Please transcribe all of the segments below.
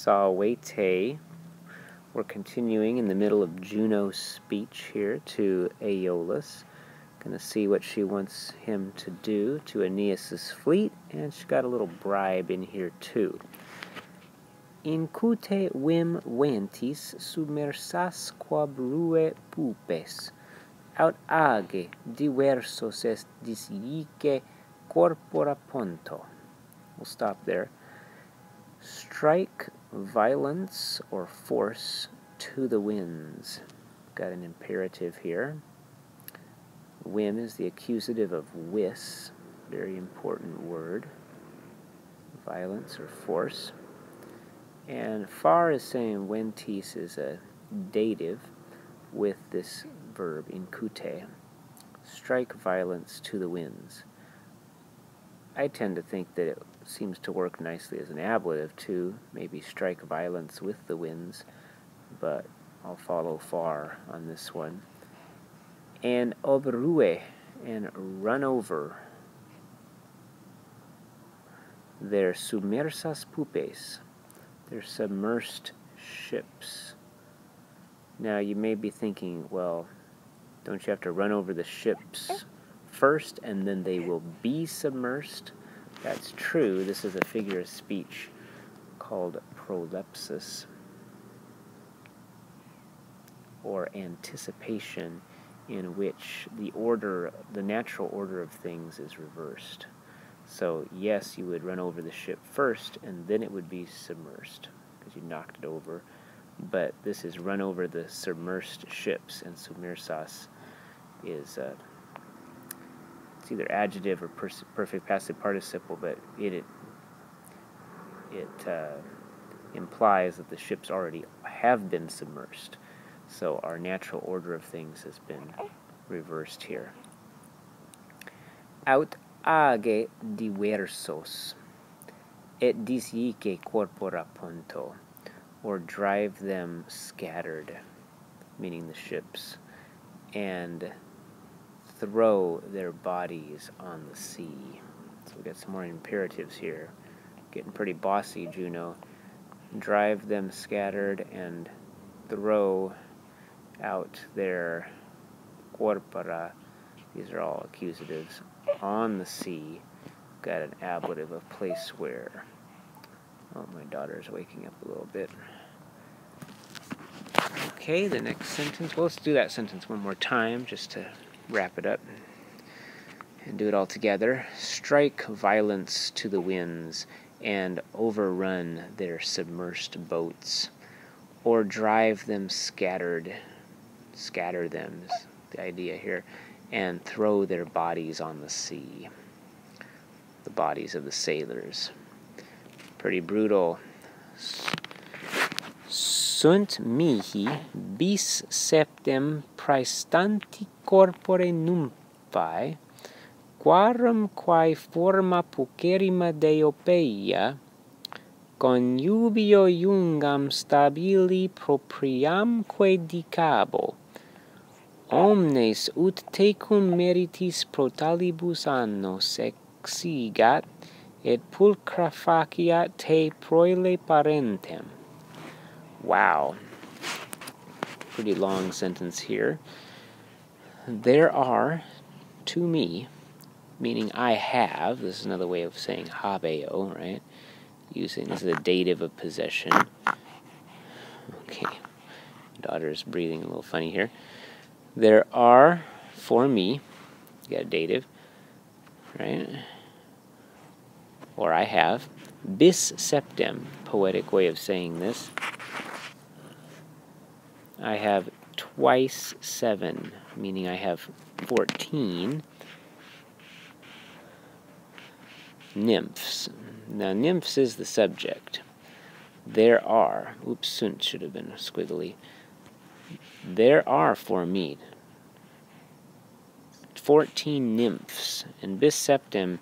Sawete. We're continuing in the middle of Juno's speech here to Aeolus. Going to see what she wants him to do to Aeneas's fleet, and she's got a little bribe in here too. Incute vim ventis submersas quab rue pupes, aut age diversos est disique corpora ponto. We'll stop there. Strike violence or force to the winds. Got an imperative here. Whim is the accusative of wis, very important word. Violence or force. And far is saying ventis is a dative with this verb incute. Strike violence to the winds. I tend to think that it seems to work nicely as an ablative too, maybe strike violence with the winds, but I'll follow far on this one. And obrue, and run over their submersas pupes, their submersed ships. Now you may be thinking, well, don't you have to run over the ships first and then they will be submersed? That's true. This is a figure of speech called prolepsis, or anticipation, in which the natural order of things is reversed. So yes, you would run over the ship first and then it would be submersed because you knocked it over, but this is run over the submersed ships, and submersas is it's either adjective or perfect passive participle, but it implies that the ships already have been submersed. So our natural order of things has been reversed here. Aut age diversos et disique corpora ponto, or drive them scattered, meaning the ships, and throw their bodies on the sea. So we got some more imperatives here. Getting pretty bossy, Juno. Drive them scattered and throw out their corpora. These are all accusatives. On the sea. Got an ablative of place where. Oh, my daughter's waking up a little bit. Okay, the next sentence. Well, let's do that sentence one more time just to wrap it up and do it all together. Strike violence to the winds and overrun their submersed boats, or drive them scattered, scatter them is the idea here, and throw their bodies on the sea, the bodies of the sailors. Pretty brutal. Sunt mihi bis septem praestanti corpore nymphae, quarum quae forma pucerrima Deopeia, conjubio iungam stabili propriamque dicabo, omnes ut tecum meritis pro talibus annos exigat, et pulchra faciat te proile parentem. Wow. Pretty long sentence here. There are, to me, meaning I have, this is another way of saying habeo, right? Using this is a dative of possession. Okay. Daughter's breathing a little funny here. There are, for me, you got a dative, right? Or I have, bis septem, poetic way of saying this. I have twice 7, meaning I have 14 nymphs. Now, nymphs is the subject. There are, oops, sunt should have been squiggly. There are, for me, 14 nymphs, and bis septem,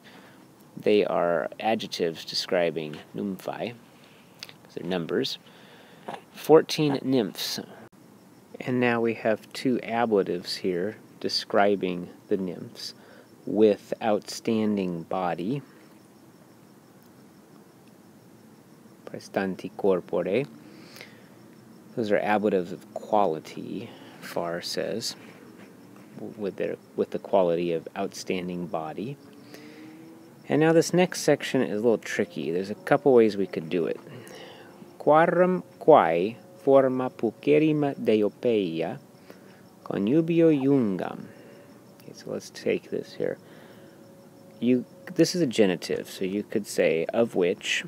they are adjectives describing nymphae, because they're numbers. 14 nymphs. And now we have 2 ablatives here describing the nymphs with outstanding body. prestanti corpore. Those are ablatives of quality, Farr says, with the quality of outstanding body. And now this next section is a little tricky. There's a couple ways we could do it. Quarum quae forma pucerrima deopeia connubio iungam. Okay, so let's take this here. This is a genitive, so you could say of which,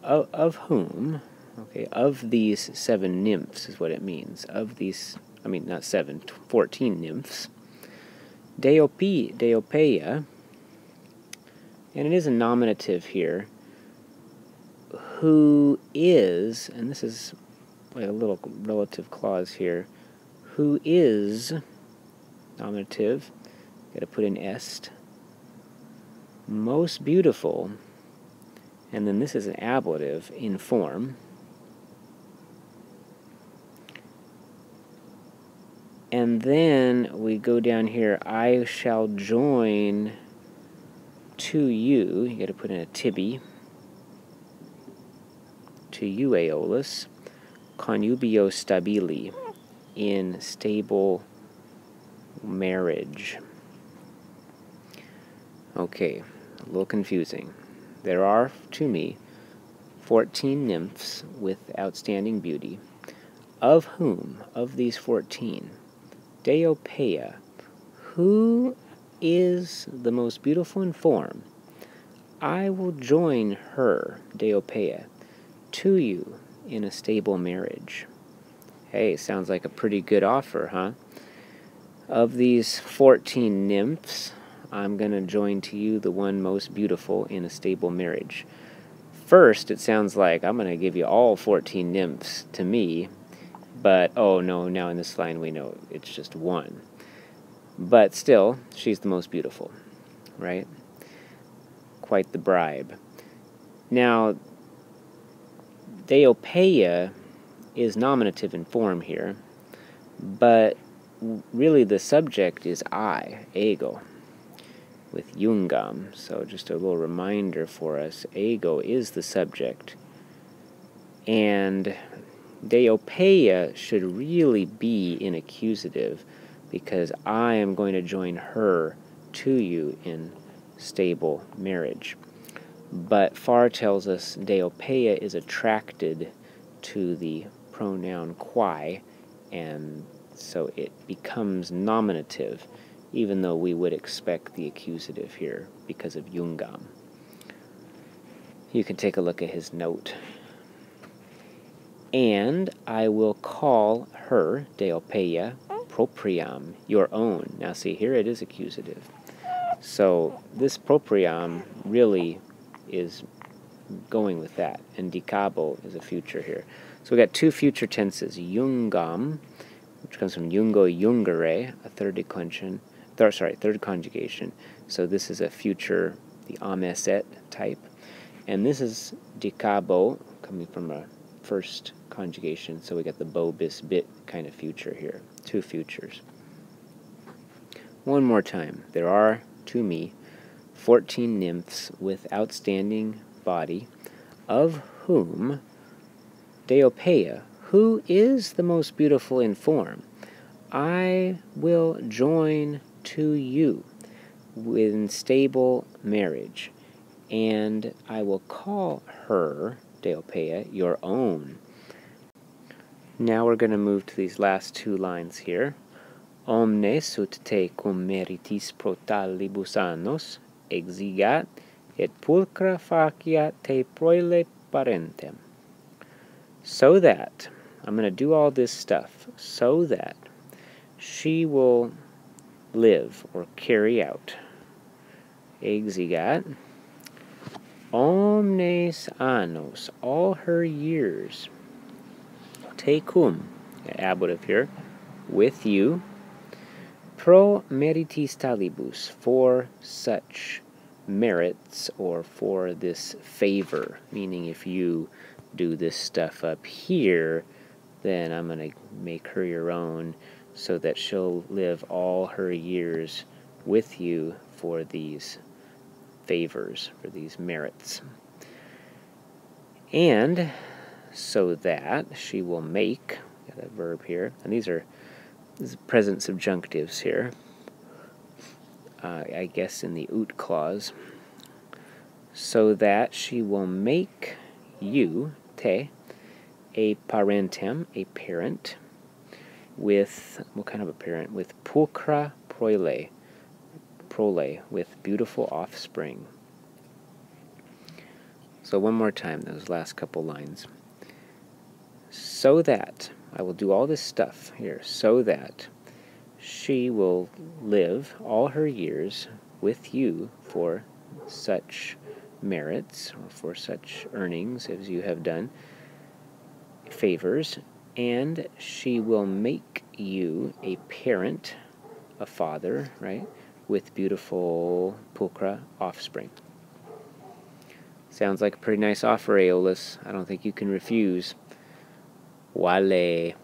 of whom, okay, of these 7 nymphs is what it means. Of these, I mean, not 7, 14 nymphs. Deopeia, and it is a nominative here, who is, and this is like a little relative clause here, who is, nominative, got to put in est, most beautiful, and then this is an ablative in form, and then we go down here, I shall join to you, you got to put in a tibi, to you, Aeolus, connubio stabili, in stable marriage. Okay, a little confusing. There are, to me, 14 nymphs with outstanding beauty, of whom, of these 14, Deopeia, who is the most beautiful in form, I will join her, Deopeia, to you in a stable marriage. Hey, sounds like a pretty good offer, huh? Of these 14 nymphs, I'm going to join to you the one most beautiful in a stable marriage. First, it sounds like I'm going to give you all 14 nymphs to me, but, oh no, now in this line we know it's just one. But still, she's the most beautiful, right? Quite the bribe. Now, Deopeia is nominative in form here, but really the subject is I, ego, with iungam. So just a little reminder for us, ego is the subject. And Deopeia should really be in accusative, because I am going to join her to you in stable marriage. But Farr tells us Deopeia is attracted to the pronoun quae, and so it becomes nominative, even though we would expect the accusative here because of iungam. You can take a look at his note. And I will call her, Deopeia, propriam, your own. Now see, here it is accusative. So this propriam really is going with that, and dicabo is a future here. So we got 2 future tenses, iungam, which comes from iungo iungere, a third conjugation. So this is a future, the ameset type, and this is dicabo, coming from a first conjugation. So we got the bo bis bit kind of future here, 2 futures. One more time, there are, to me, 14 nymphs with outstanding body, of whom Deopeia, who is the most beautiful in form, I will join to you in stable marriage, and I will call her, Deopeia, your own. Now we're going to move to these last 2 lines here. Omnes ut te cum meritis pro talibus annos exigat, et pulchra faciat te proile parentem. So that, I'm going to do all this stuff, so that she will live or carry out, exigat, omnes annos, all her years, te cum, ablative here, with you, pro meritis talibus, for such merits, or for this favor, meaning if you do this stuff up here, then I'm going to make her your own, so that she'll live all her years with you for these favors, for these merits. And so that she will make, got a verb here, and these are present subjunctives here, I guess in the ut clause. So that she will make you, te, a parentem, a parent, with, what kind of a parent? With pulchra prole, with beautiful offspring. So one more time, those last couple lines. So that, I will do all this stuff here, so that she will live all her years with you for such merits, or for such earnings as you have done, favors, and she will make you a parent, a father, right, with beautiful pulchra offspring. Sounds like a pretty nice offer, Aeolus. I don't think you can refuse. Wale.